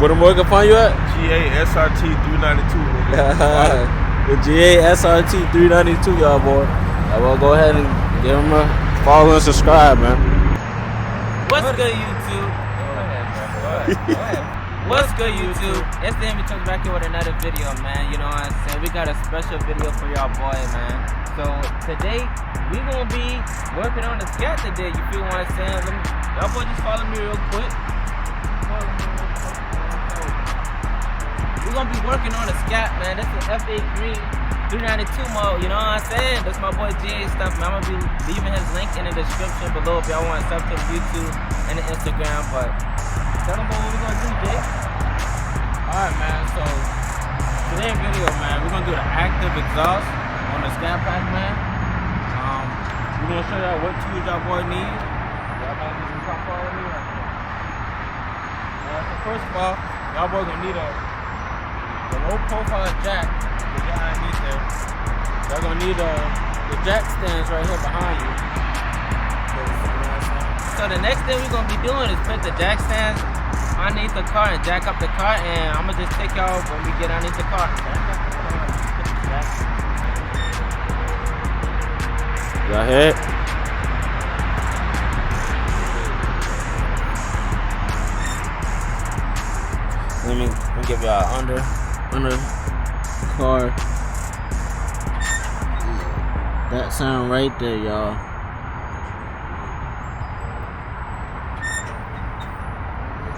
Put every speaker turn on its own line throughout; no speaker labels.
Where them boy can find you at?
𝐺𝑎SRT392.
The 𝐺𝑎SRT392, y'all boy. I will go ahead and give him a follow and subscribe, man.
What's good, YouTube? Go ahead. What's good, YouTube? It's the 𝑘𝒉𝒂𝒏𝒌 back here with another video, man. You know what I'm saying? We got a special video for y'all boy, man. So today we gonna be working on the scat today. You feel what I'm saying? Y'all boy just follow me real quick. We're gonna be working on the scat, man. This is FA Green 392 mode, you know what I'm saying? That's my boy GA stuff, man. I'm gonna be leaving his link in the description below if y'all want to sub to the YouTube and the Instagram. But tell them what we're gonna do, Jay. Alright, man. So today's video, man, we're gonna do the active exhaust on the SCATPACK, man. We're gonna show y'all what tools y'all boy need. Y'all gonna just come follow me right here. So first of all, y'all boy gonna need a low profile jack to get underneath there. Y'all gonna need the jack stands right here behind you. So the next thing we're gonna be doing is put the jack stands underneath the car and jack up the car, and I'm gonna just take y'all when we get underneath the car.
Y'all hear it? Let me give y'all under car. That sound right there, y'all.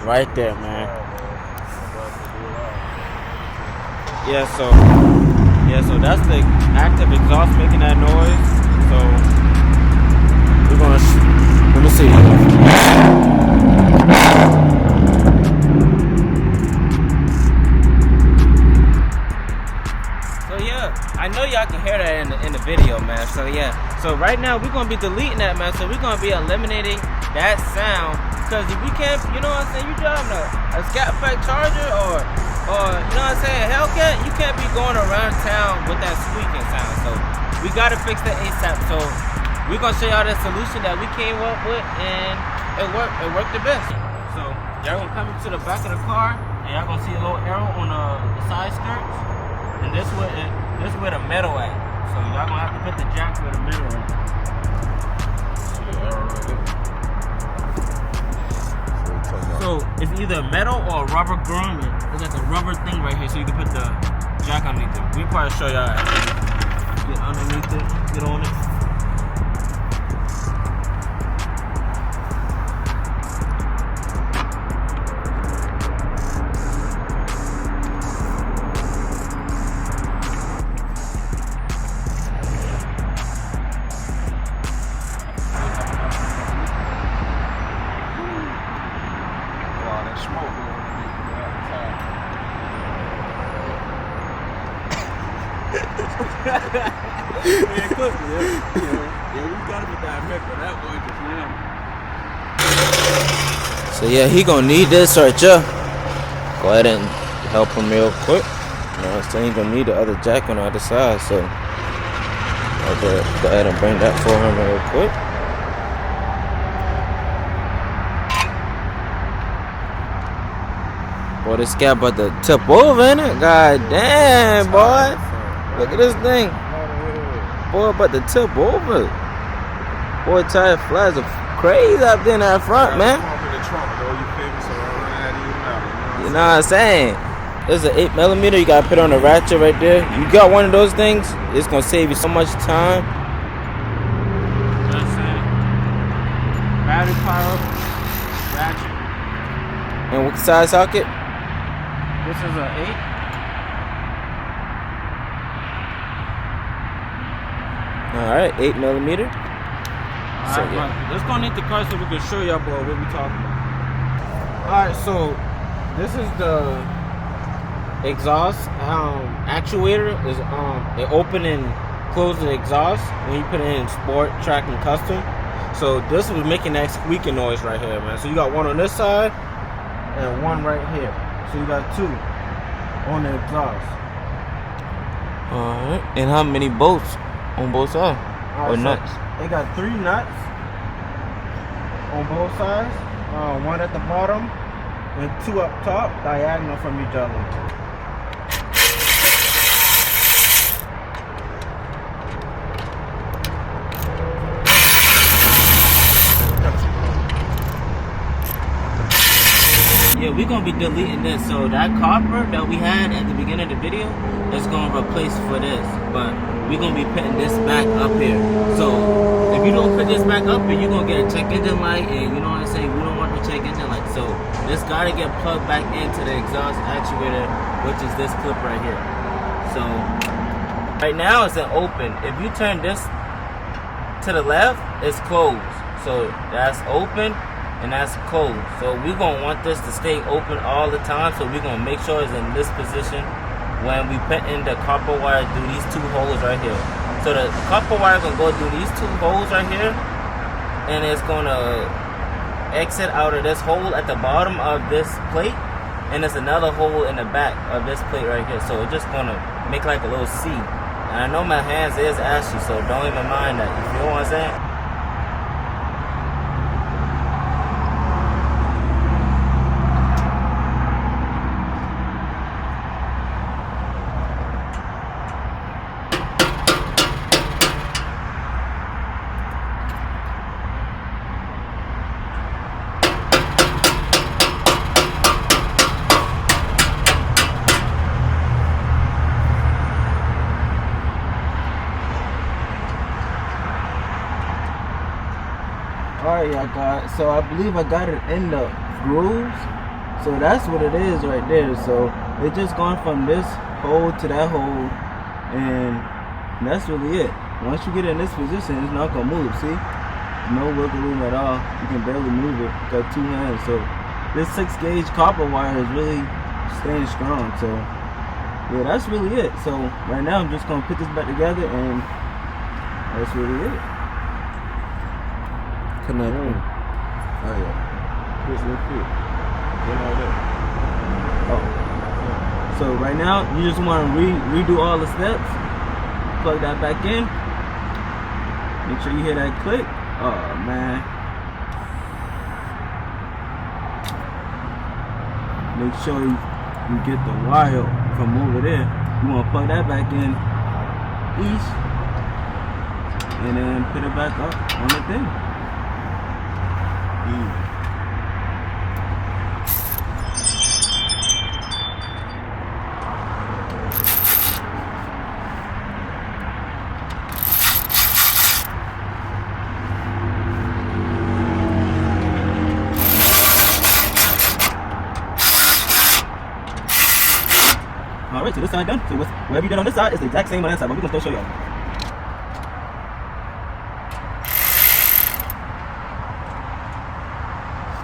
Right there, man. Yeah, so that's the active exhaust making that noise. So we're gonna let me see.
I know y'all can hear that in the video, man. So yeah, so right now we're gonna be deleting that, man. So we're gonna be eliminating that sound, because if we can't, you know what I'm saying, you driving a SCATPACK Charger or you know what I'm saying, hellcat, you can't be going around town with that squeaking sound. So we gotta fix that ASAP. So we're gonna show y'all the solution that we came up with, and it worked the best. So y'all gonna come into the back of the car, and y'all gonna see a little arrow on the side skirts, and this is where the metal at. So y'all gonna have to put the jack where the metal at. So it's either metal or rubber grommet. It's like a rubber thing right here, so you can put the jack underneath it. We'll probably show y'all get underneath it, get on it.
So yeah, he gonna need this right here. Go ahead and help him real quick. You know what I'm saying? He gonna need the other jack on the other side. So I'll go ahead and bring that for him real quick. Boy, this guy about to tip over, ain't it? God damn, boy. Look at this thing. Boy, about to tip over. Boy, tire flies are crazy up there in that front, man. You know what I'm saying? There's an 8mm. You gotta put on the ratchet right there. You got one of those things, it's gonna save you so much time.
That's it. Battery power, ratchet.
And what size socket?
This is an 8.
Alright, 8mm.
So, yeah. Let's go underneath the car so we can show y'all what we talking about. Alright, so this is the exhaust actuator. Is it open and close the exhaust when you put it in sport, track, and custom. So this was making that squeaking noise right here, man. So you got one on this side and one right here. So you got two on the exhaust.
Alright, and how many bolts on both sides? Or nuts?
They got 3 nuts on both sides. One at the bottom
and 2 up top, diagonal from each other.
Yeah, we're gonna be deleting this. So that copper that we had at the beginning of the video is gonna replace for this, but we're gonna be putting this back up here. So if you don't put this back up here, you're gonna get a check engine light, and you know what I'm saying, we don't want the check engine light. So this gotta get plugged back into the exhaust actuator, which is this clip right here. So right now it's an open. If you turn this to the left, it's closed. So that's open and that's closed. So we're gonna want this to stay open all the time. So we're gonna make sure it's in this position when we put in the copper wire through these 2 holes right here. So the copper wire gonna go through these 2 holes right here, and it's gonna exit out of this hole at the bottom of this plate, and there's another hole in the back of this plate right here. So it's just gonna make like a little C. And I know my hands is ashy, so don't even mind that. You feel what I'm saying?
Alright, y'all, so I believe I got it in the grooves. So that's what it is right there. So it's just gone from this hole to that hole, and that's really it. Once you get in this position, it's not gonna move. See, no wiggle room at all. You can barely move it. Got 2 hands. So this 6-gauge copper wire is really staying strong. So yeah, that's really it. So right now I'm just gonna put this back together, and that's really it. Connect. Oh yeah. Just real quick. Oh. So right now you just want to redo all the steps. Plug that back in. Make sure you hear that click. Oh man. Make sure you get the wire from over there. You want to plug that back in east, and then put it back up on the thing. Alright, so this side done. So whatever you did on this side is the exact same on that side, but we can still show y'all.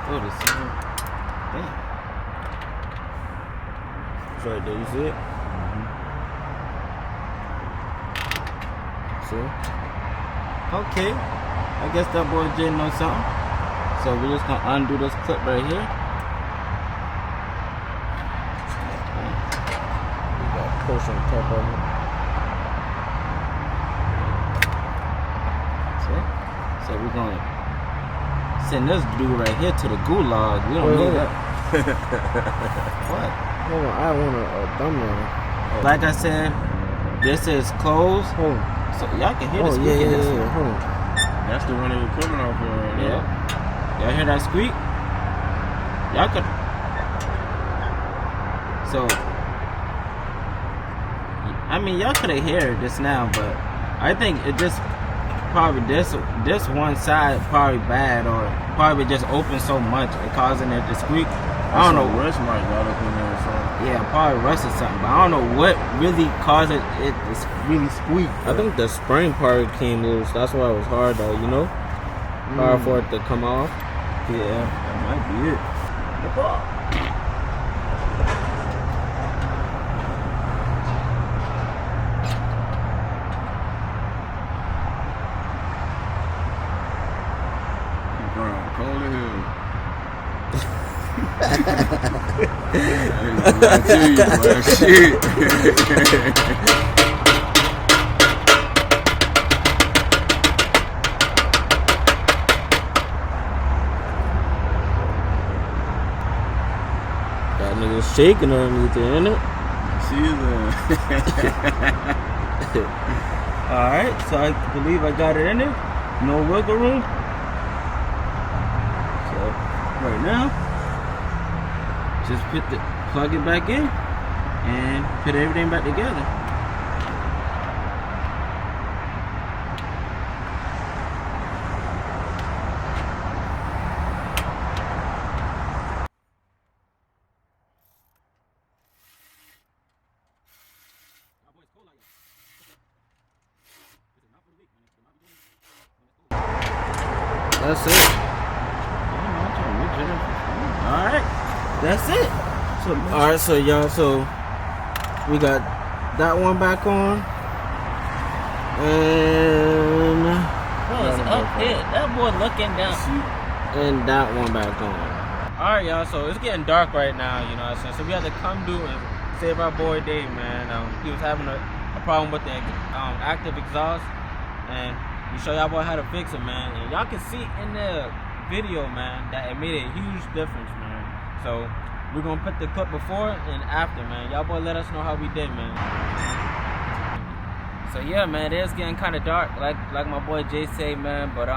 Still the same. Damn. It's right there, you see it? See? Okay. I guess that boy did know something. So we're just gonna undo this clip right here. Push on top of it. So we're gonna send this dude right here to the gulag. We don't need that. What? Hold on, I want a thumbnail. Like I said, this is closed. So y'all can hear the squeak in this one.
Hold on. That's the one that was coming off of right there.
Yeah. Y'all hear that squeak? Y'all could. So I mean, y'all could have heard this now, but I think it just probably this one side probably bad, or probably just open so much and causing it to squeak. I don't know.
Rust might got up in there or something.
Yeah, probably rust or something, but I don't know what really caused it to really squeak.
I think the spring part came loose. That's why it was hard though, you know? Hard for it to come off.
Yeah, that might be it.
Cold as hell. I tell you, man, shit.
nigga shaking underneath it, innit?
See you then.
Alright, so I believe I got it in there. No wiggle room. So right now, just plug it back in and put everything back together. That's it. Alright. That's it. So alright, so y'all, so we got that one back on. And
it's up here. That boy looking down.
And that one back on.
Alright, y'all, so it's getting dark right now, you know what I'm saying? So we had to come do and save our boy Dave, man. He was having a problem with the active exhaust, and we show y'all boy how to fix it, man. And y'all can see in the video, man, that it made a huge difference, man. So we're gonna put the clip before and after, man. Y'all boy let us know how we did, man. So yeah, man, it is getting kind of dark, like my boy Jay say, man. But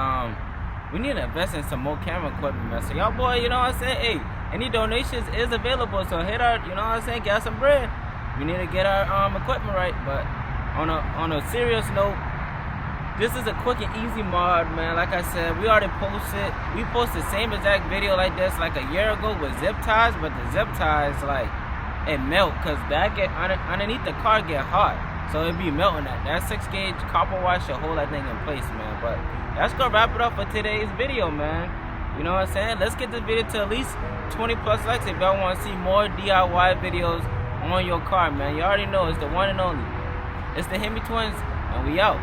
we need to invest in some more camera equipment, man. So y'all boy, you know what I'm saying? Hey, any donations is available. So hit our, you know what I'm saying, get some bread. We need to get our equipment right. But on a serious note, this is a quick and easy mod, man. Like I said, we already posted. We posted the same exact video like this like a year ago with zip ties, but the zip ties, like, it melt because that get underneath the car get hot, so it be melting. That 6-gauge copper wire should hold that thing in place, man. But that's gonna wrap it up for today's video, man. You know what I'm saying? Let's get this video to at least 20+ likes if y'all want to see more DIY videos on your car, man. You already know it's the one and only. It's the Hemi Twins, and we out.